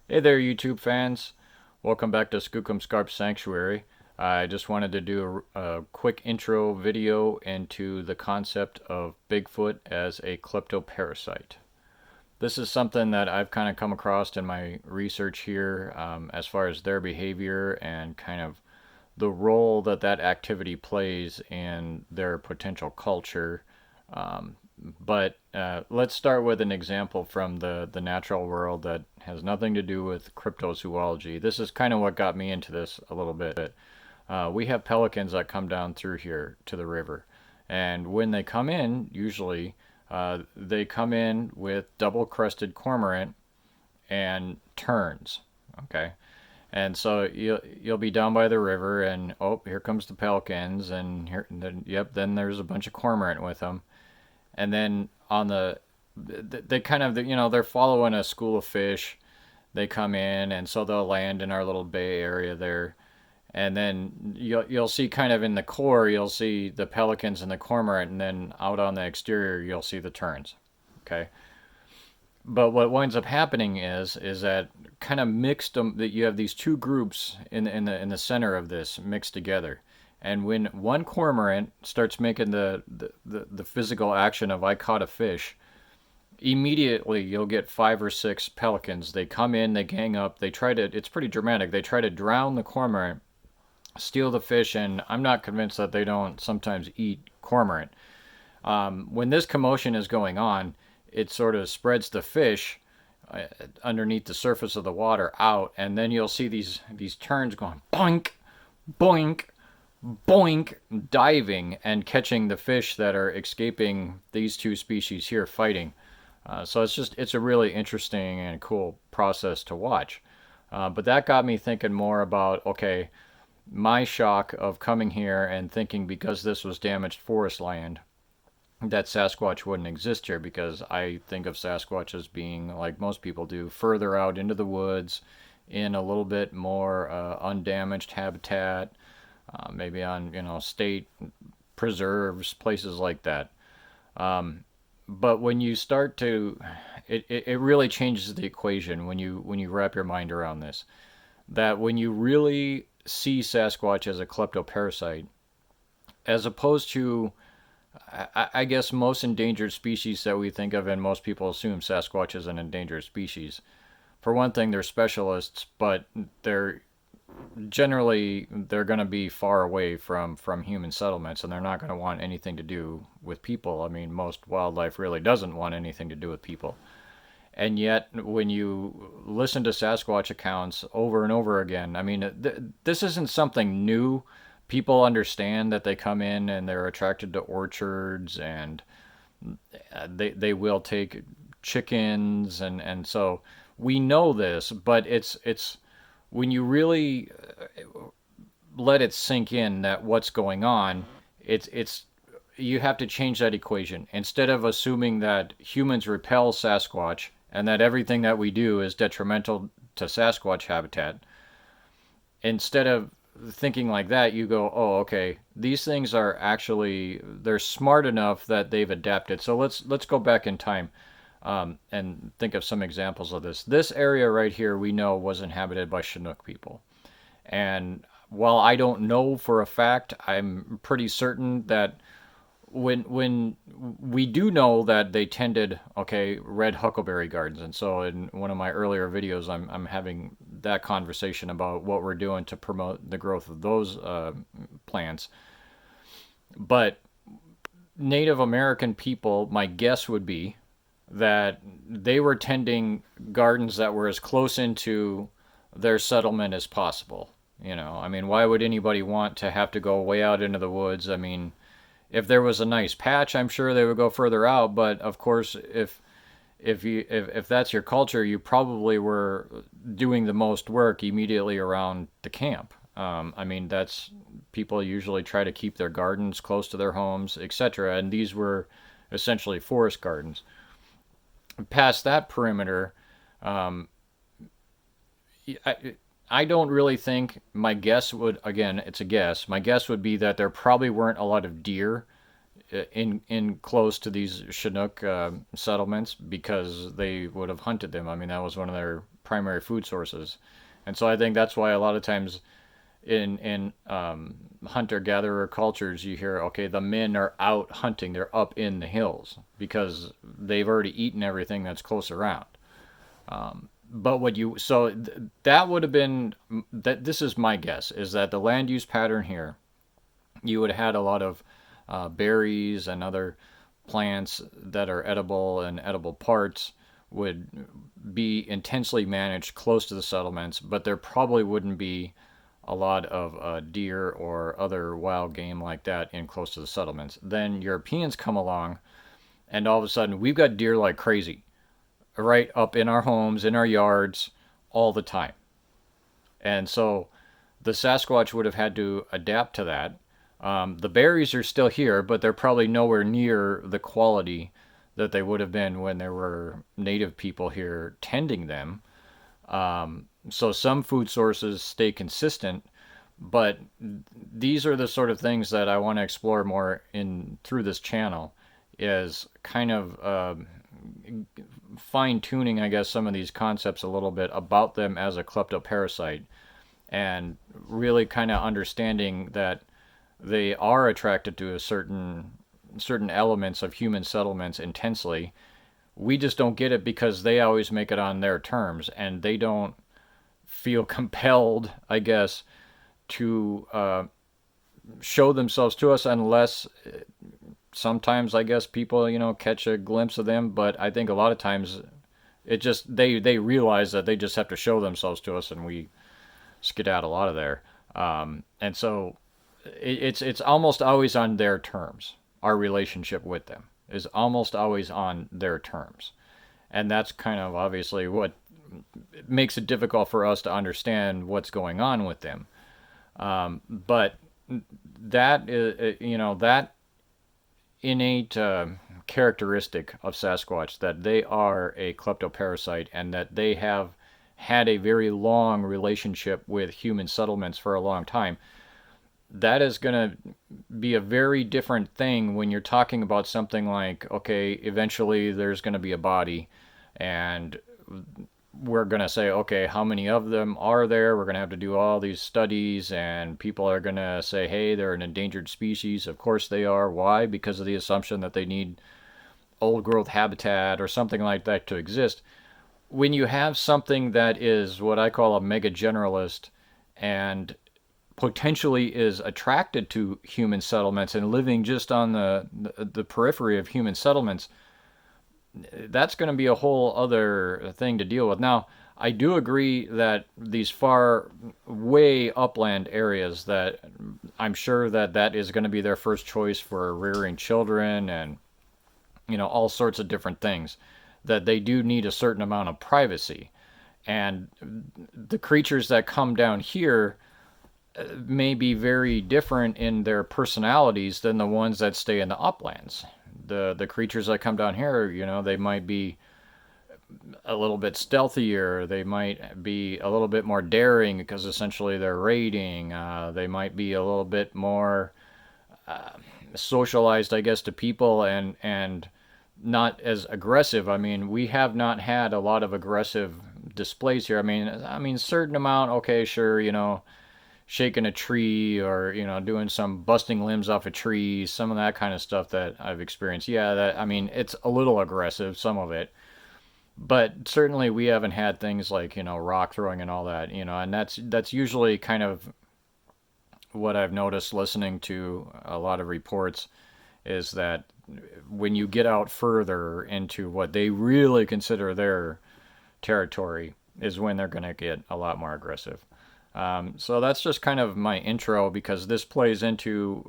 Hey there, YouTube fans. Welcome back to Skookum Scarp Sanctuary. I just wanted to do a quick intro video into the concept of Bigfoot as a kleptoparasite. This is something that I've kind of come across in my research here as far as their behavior and kind of the role that that activity plays in their potential culture. But let's start with an example from the natural world that has nothing to do with cryptozoology. This is kind of what got me into this a little bit. We have pelicans that come down through here to the river. And when they come in, usually they come in with double crested cormorant and terns. Okay. And so you'll be down by the river, and oh, here comes the pelicans, and here, and then, yep, then there's a bunch of cormorant with them, and then on they kind of they're following a school of fish. They come in, and so they'll land in our little bay area there, and then you'll see kind of in the core you'll see the pelicans and the cormorant, and then out on the exterior you'll see the terns. Okay, but what winds up happening is that kind of mixed them, that you have these two groups in the center of this mixed together. And when one cormorant starts making the physical action of I caught a fish, immediately you'll get five or six pelicans. They come in, they gang up, they try to, it's pretty dramatic, they try to drown the cormorant, steal the fish, and I'm not convinced that they don't sometimes eat cormorant. When this commotion is going on, it sort of spreads the fish underneath the surface of the water out, and then you'll see these terns going boink, boink, boink, diving and catching the fish that are escaping these two species here fighting. So it's a really interesting and cool process to watch. But that got me thinking more about, okay, my shock of coming here and thinking because this was damaged forest land that Sasquatch wouldn't exist here, because I think of Sasquatch as being, like most people do, further out into the woods in a little bit more undamaged habitat, maybe on state preserves, places like that. But when you start to, it really changes the equation when you wrap your mind around this. That when you really see Sasquatch as a kleptoparasite, as opposed to, I guess, most endangered species that we think of, and most people assume Sasquatch is an endangered species. For one thing, they're specialists, but they're going to be far away from human settlements, and they're not going to want anything to do with people. I mean, most wildlife really doesn't want anything to do with people. And yet, when you listen to Sasquatch accounts over and over again, I mean, this isn't something new. People understand that they come in and they're attracted to orchards, and they will take chickens, and so we know this. But it's when you really let it sink in that what's going on, it's you have to change that equation. Instead of assuming that humans repel Sasquatch and that everything that we do is detrimental to Sasquatch habitat, instead of thinking like that, you go, oh, okay, these things are actually, they're smart enough that they've adapted. So let's go back in time and think of some examples of this. This area right here we know was inhabited by Chinook people. And while I don't know for a fact, I'm pretty certain that when we do know that they tended, okay, red huckleberry gardens. And so in one of my earlier videos, I'm having that conversation about what we're doing to promote the growth of those plants. But Native American people, my guess would be that they were tending gardens that were as close into their settlement as possible. I mean, why would anybody want to have to go way out into the woods? I mean, if there was a nice patch, I'm sure they would go further out. But of course, if that's your culture, you probably were doing the most work immediately around the camp. I mean, that's, people usually try to keep their gardens close to their homes, etc. And these were essentially forest gardens. Past that perimeter, I don't really think, my guess would, again, it's a guess, my guess would be that there probably weren't a lot of deer in close to these Chinook settlements, because they would have hunted them. I mean, that was one of their primary food sources. And so I think that's why a lot of times in hunter-gatherer cultures, you hear, okay, the men are out hunting, they're up in the hills because they've already eaten everything that's close around. But what you so that would have been that. This is my guess is that the land use pattern here, you would have had a lot of berries and other plants that are edible and edible parts would be intensely managed close to the settlements, but there probably wouldn't be a lot of deer or other wild game like that in close to the settlements. Then Europeans come along, and all of a sudden we've got deer like crazy, right up in our homes, in our yards, all the time. And so the Sasquatch would have had to adapt to that. The berries are still here, but they're probably nowhere near the quality that they would have been when there were native people here tending them. So some food sources stay consistent, but these are the sort of things that I want to explore more in through this channel, is kind of fine tuning, I guess, some of these concepts a little bit about them as a kleptoparasite, and really kind of understanding that they are attracted to a certain elements of human settlements intensely. We just don't get it because they always make it on their terms, and they don't feel compelled, I guess, to show themselves to us unless sometimes, I guess, people, catch a glimpse of them. But I think a lot of times it just they realize that they just have to show themselves to us, and we skedaddle out of there. And so it's almost always on their terms. Our relationship with them is almost always on their terms, and that's kind of obviously what makes it difficult for us to understand what's going on with them. But that is, that innate characteristic of Sasquatch, that they are a kleptoparasite and that they have had a very long relationship with human settlements for a long time. That is going to be a very different thing when you're talking about something like, okay, eventually there's going to be a body, and we're going to say, okay, how many of them are there? We're going to have to do all these studies, and people are going to say, hey, they're an endangered species. Of course they are. Why? Because of the assumption that they need old growth habitat or something like that to exist. When you have something that is what I call a mega generalist and potentially is attracted to human settlements and living just on the periphery of human settlements, that's going to be a whole other thing to deal with. Now, I do agree that these far, way upland areas, that I'm sure that is going to be their first choice for rearing children and, all sorts of different things, that they do need a certain amount of privacy. And the creatures that come down here may be very different in their personalities than the ones that stay in the uplands. The creatures that come down here, they might be a little bit stealthier. They might be a little bit more daring because essentially they're raiding. They might be a little bit more socialized, I guess, to people and not as aggressive. I mean, we have not had a lot of aggressive displays here. I mean, certain amount. Okay, sure, shaking a tree or doing some busting limbs off a tree, some of that kind of stuff that I've experienced. Yeah, it's a little aggressive, some of it, but certainly we haven't had things like rock throwing and all that, and that's usually kind of what I've noticed listening to a lot of reports, is that when you get out further into what they really consider their territory is when they're going to get a lot more aggressive. So that's just kind of my intro, because this plays into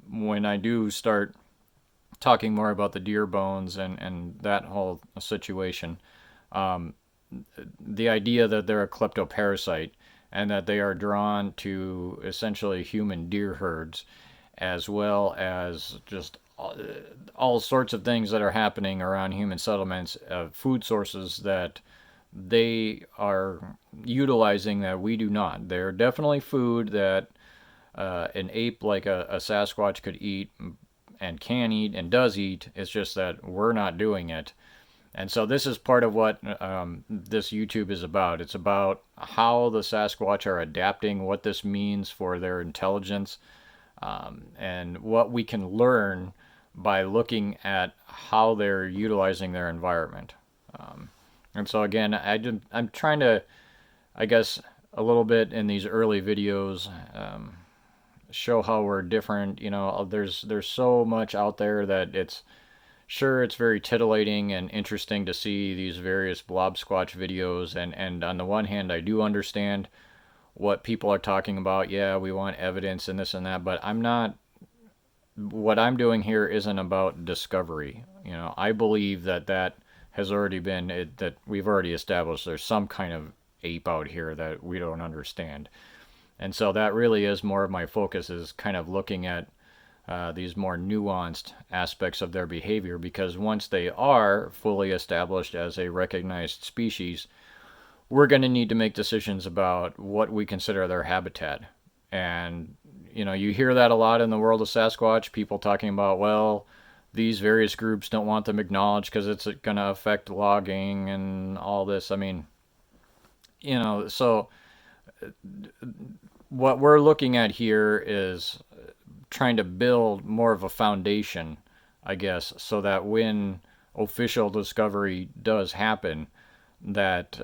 when I do start talking more about the deer bones and that whole situation. The idea that they're a kleptoparasite and that they are drawn to essentially human deer herds, as well as just all sorts of things that are happening around human settlements, food sources that they are utilizing that we do not. They're definitely food that an ape like a Sasquatch could eat and can eat and does eat. It's just that we're not doing it. And so this is part of what this YouTube is about. It's about how the Sasquatch are adapting, what this means for their intelligence, and what we can learn by looking at how they're utilizing their environment. And so again, I'm trying to, I guess, a little bit in these early videos, show how we're different. There's so much out there that it's very titillating and interesting to see these various blob squatch videos, and on the one hand I do understand what people are talking about. Yeah, we want evidence and this and that, but I'm not what I'm doing here isn't about discovery. I believe that has already been that we've already established there's some kind of ape out here that we don't understand. And so that really is more of my focus, is kind of looking at these more nuanced aspects of their behavior, because once they are fully established as a recognized species, we're going to need to make decisions about what we consider their habitat. And, you hear that a lot in the world of Sasquatch, people talking about, well, these various groups don't want them acknowledged because it's going to affect logging and all this. I mean, so what we're looking at here is trying to build more of a foundation, I guess, so that when official discovery does happen, that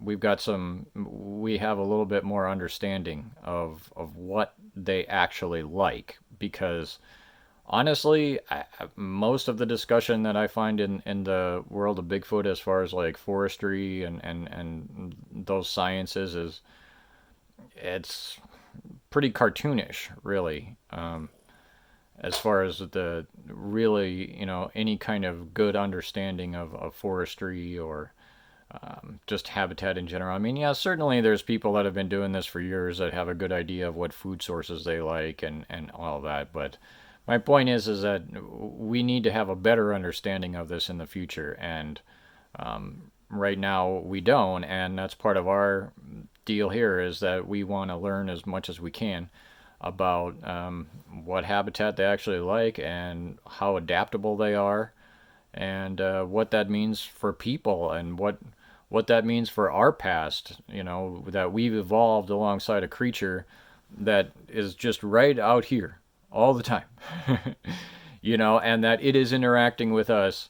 we have a little bit more understanding of what they actually like. Because honestly, most of the discussion that I find in the world of Bigfoot, as far as like forestry and those sciences, is it's pretty cartoonish, really. As far as the really, any kind of good understanding of forestry or just habitat in general. I mean, yeah, certainly there's people that have been doing this for years that have a good idea of what food sources they like and all that. But my point is that we need to have a better understanding of this in the future. And right now we don't. And that's part of our deal here, is that we want to learn as much as we can about what habitat they actually like and how adaptable they are, and what that means for people, and what that means for our past. That we've evolved alongside a creature that is just right out here all the time. And that it is interacting with us,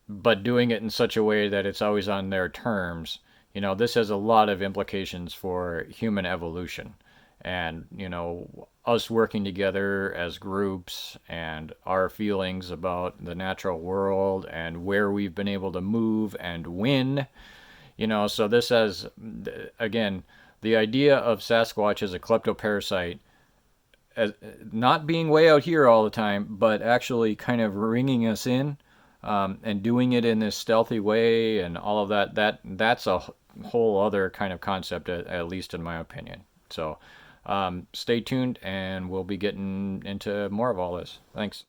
but doing it in such a way that it's always on their terms. This has a lot of implications for human evolution, and us working together as groups, and our feelings about the natural world and where we've been able to move and when. So this has, again, the idea of Sasquatch as a kleptoparasite, as not being way out here all the time, but actually kind of ringing us in, and doing it in this stealthy way and all of that's a whole other kind of concept, at least in my opinion. So stay tuned, and we'll be getting into more of all this. Thanks.